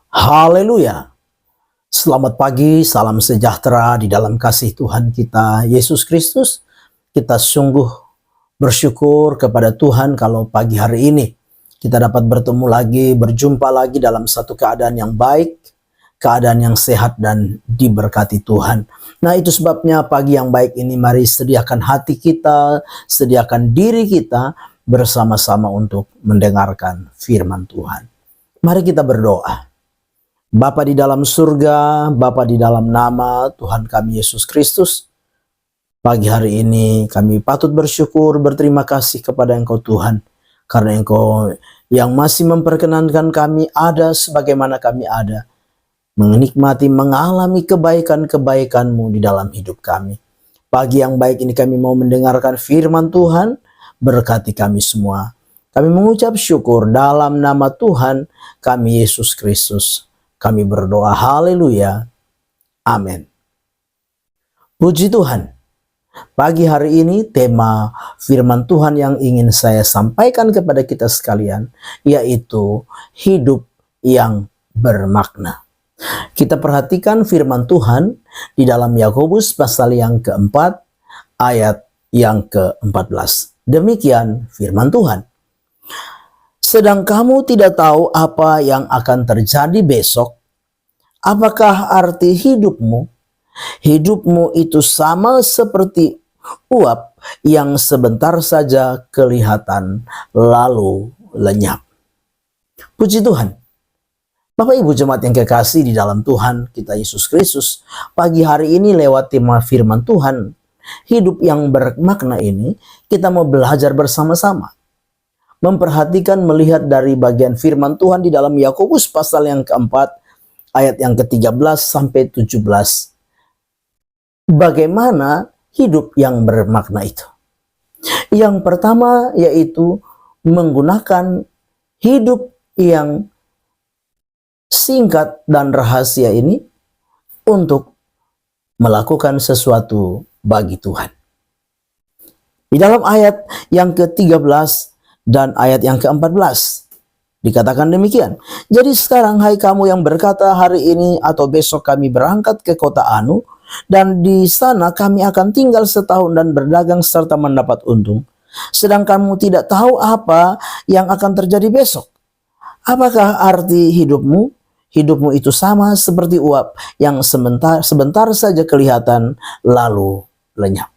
Haleluya. Selamat pagi, salam sejahtera di dalam kasih Tuhan kita Yesus Kristus. Kita sungguh bersyukur kepada Tuhan kalau pagi hari ini kita dapat bertemu lagi, berjumpa lagi dalam satu keadaan yang baik, keadaan yang sehat dan diberkati Tuhan. Nah, itu sebabnya pagi yang baik ini mari sediakan hati kita, sediakan diri kita bersama-sama untuk mendengarkan firman Tuhan. Mari kita berdoa. Bapa di dalam surga, Bapa di dalam nama Tuhan kami Yesus Kristus, pagi hari ini kami patut bersyukur, berterima kasih kepada Engkau Tuhan, karena Engkau yang masih memperkenankan kami ada sebagaimana kami ada, menikmati, mengalami kebaikan-kebaikan-Mu di dalam hidup kami. Pagi yang baik ini kami mau mendengarkan firman Tuhan, berkati kami semua. Kami mengucap syukur dalam nama Tuhan kami Yesus Kristus. Kami berdoa, haleluya, amin. Puji Tuhan, pagi hari ini tema firman Tuhan yang ingin saya sampaikan kepada kita sekalian, yaitu hidup yang bermakna. Kita perhatikan firman Tuhan di dalam Yakobus pasal yang keempat, ayat yang ke-14. Demikian firman Tuhan. Sedang kamu tidak tahu apa yang akan terjadi besok. Apakah arti hidupmu? Hidupmu itu sama seperti uap yang sebentar saja kelihatan lalu lenyap. Puji Tuhan. Bapak Ibu jemaat yang kekasih di dalam Tuhan kita Yesus Kristus, pagi hari ini lewat tema firman Tuhan, hidup yang bermakna ini, kita mau belajar bersama-sama. Memperhatikan, melihat dari bagian firman Tuhan di dalam Yakobus pasal yang keempat, ayat yang ke-13 sampai 17. Bagaimana hidup yang bermakna itu? Yang pertama yaitu menggunakan hidup yang singkat dan rahasia ini untuk melakukan sesuatu bagi Tuhan. Di dalam ayat yang ke-13 dan ayat yang ke-14 dikatakan demikian. Jadi sekarang hai kamu yang berkata hari ini atau besok kami berangkat ke kota Anu, dan di sana kami akan tinggal setahun dan berdagang serta mendapat untung. Sedang kamu tidak tahu apa yang akan terjadi besok. Apakah arti hidupmu? Hidupmu itu sama seperti uap yang sebentar saja kelihatan lalu lenyap.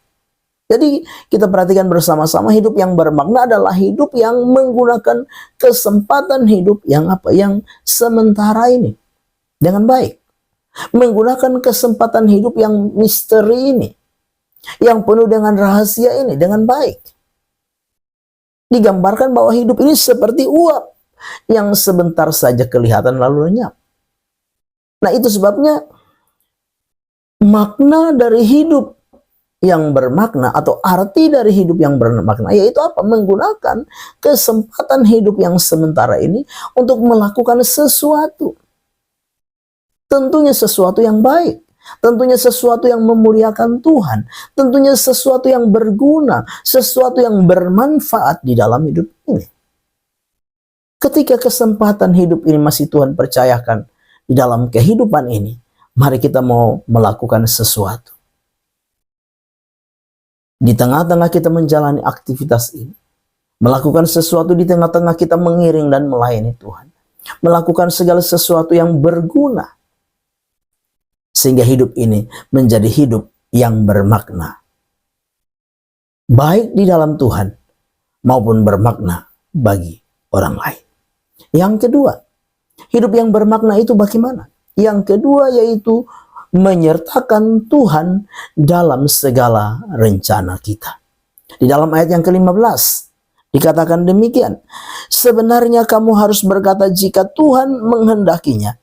Jadi kita perhatikan bersama-sama, hidup yang bermakna adalah hidup yang menggunakan kesempatan hidup yang sementara ini dengan baik. Menggunakan kesempatan hidup yang misteri ini, yang penuh dengan rahasia ini dengan baik. Digambarkan bahwa hidup ini seperti uap yang sebentar saja kelihatan lalu lenyap. Nah, itu sebabnya makna dari hidup yang bermakna atau arti dari hidup yang bermakna yaitu apa? Menggunakan kesempatan hidup yang sementara ini untuk melakukan sesuatu. Tentunya sesuatu yang baik, tentunya sesuatu yang memuliakan Tuhan, tentunya sesuatu yang berguna, sesuatu yang bermanfaat di dalam hidup ini. Ketika kesempatan hidup ini masih Tuhan percayakan di dalam kehidupan ini, mari kita mau melakukan sesuatu. Di tengah-tengah kita menjalani aktivitas ini, melakukan sesuatu di tengah-tengah kita mengiring dan melayani Tuhan, melakukan segala sesuatu yang berguna, sehingga hidup ini menjadi hidup yang bermakna, baik di dalam Tuhan maupun bermakna bagi orang lain. Yang kedua, hidup yang bermakna itu bagaimana? Yang kedua yaitu menyertakan Tuhan dalam segala rencana kita. Di dalam ayat yang ke-15 dikatakan demikian. Sebenarnya kamu harus berkata jika Tuhan menghendakinya,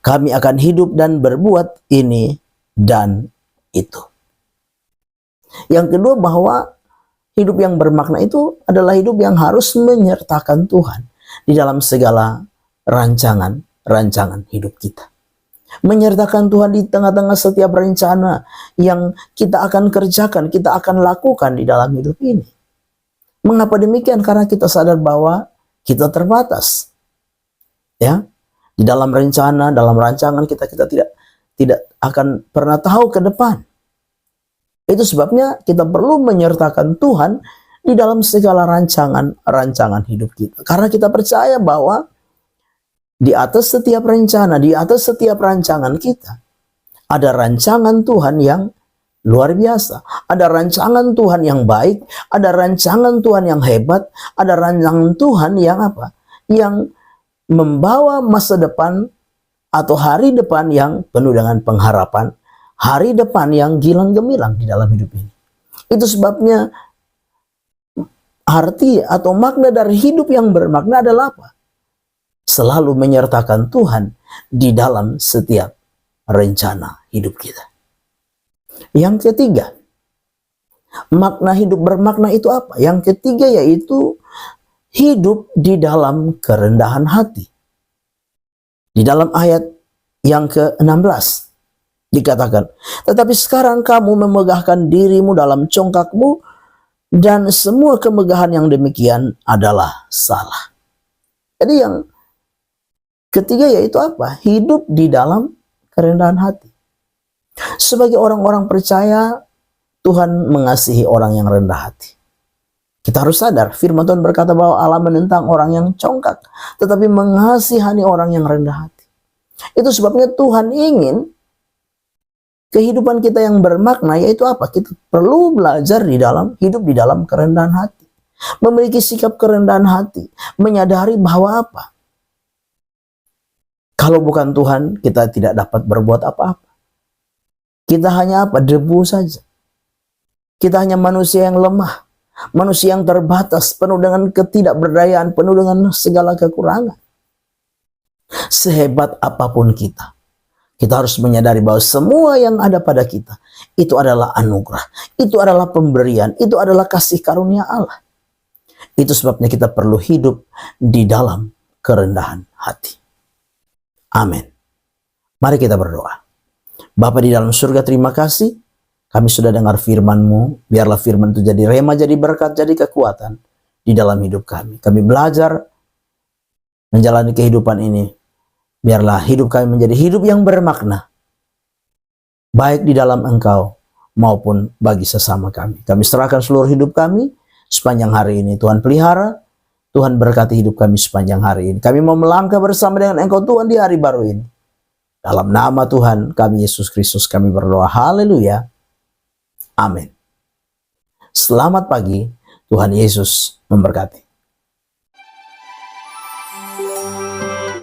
kami akan hidup dan berbuat ini dan itu. Yang kedua bahwa hidup yang bermakna itu adalah hidup yang harus menyertakan Tuhan di dalam segala rancangan hidup kita. Menyertakan Tuhan di tengah-tengah setiap rencana yang kita akan kerjakan, kita akan lakukan di dalam hidup ini. Mengapa demikian? Karena kita sadar bahwa kita terbatas. Ya, di dalam rencana, dalam rancangan kita tidak akan pernah tahu ke depan. Itu sebabnya kita perlu menyertakan Tuhan di dalam segala rancangan hidup kita. Karena kita percaya bahwa di atas setiap rencana, di atas setiap rancangan kita, ada rancangan Tuhan yang luar biasa. Ada rancangan Tuhan yang baik, ada rancangan Tuhan yang hebat, ada rancangan Tuhan yang apa? Yang membawa masa depan atau hari depan yang penuh dengan pengharapan, hari depan yang gilang gemilang di dalam hidup ini. Itu sebabnya arti atau makna dari hidup yang bermakna adalah apa? Selalu menyertakan Tuhan di dalam setiap rencana hidup kita. Yang ketiga, makna hidup bermakna itu apa? Yang ketiga yaitu hidup di dalam kerendahan hati. Di dalam ayat yang ke-16 dikatakan, tetapi sekarang kamu memegahkan dirimu dalam congkakmu, dan semua kemegahan yang demikian adalah salah. Jadi yang ketiga yaitu apa? Hidup di dalam kerendahan hati. Sebagai orang-orang percaya, Tuhan mengasihi orang yang rendah hati. Kita harus sadar, firman Tuhan berkata bahwa Allah menentang orang yang congkak, tetapi mengasihani orang yang rendah hati. Itu sebabnya Tuhan ingin kehidupan kita yang bermakna, yaitu apa? Kita perlu belajar hidup di dalam kerendahan hati. Memiliki sikap kerendahan hati, menyadari bahwa apa? Kalau bukan Tuhan, kita tidak dapat berbuat apa-apa. Kita hanya apa? Debu saja. Kita hanya manusia yang lemah, manusia yang terbatas, penuh dengan ketidakberdayaan, penuh dengan segala kekurangan. Sehebat apapun kita harus menyadari bahwa semua yang ada pada kita itu adalah anugerah, itu adalah pemberian, itu adalah kasih karunia Allah. Itu sebabnya kita perlu hidup di dalam kerendahan hati. Amin. Mari kita berdoa. Bapa di dalam surga, terima kasih kami sudah dengar firman-Mu. Biarlah firman itu jadi rema, jadi berkat, jadi kekuatan di dalam hidup kami. Kami belajar menjalani kehidupan ini. Biarlah hidup kami menjadi hidup yang bermakna, baik di dalam Engkau maupun bagi sesama kami. Kami serahkan seluruh hidup kami sepanjang hari ini. Tuhan pelihara, Tuhan berkati hidup kami sepanjang hari ini. Kami mau melangkah bersama dengan Engkau Tuhan di hari baru ini. Dalam nama Tuhan kami Yesus Kristus kami berdoa. Haleluya. Amin. Selamat pagi. Tuhan Yesus memberkati.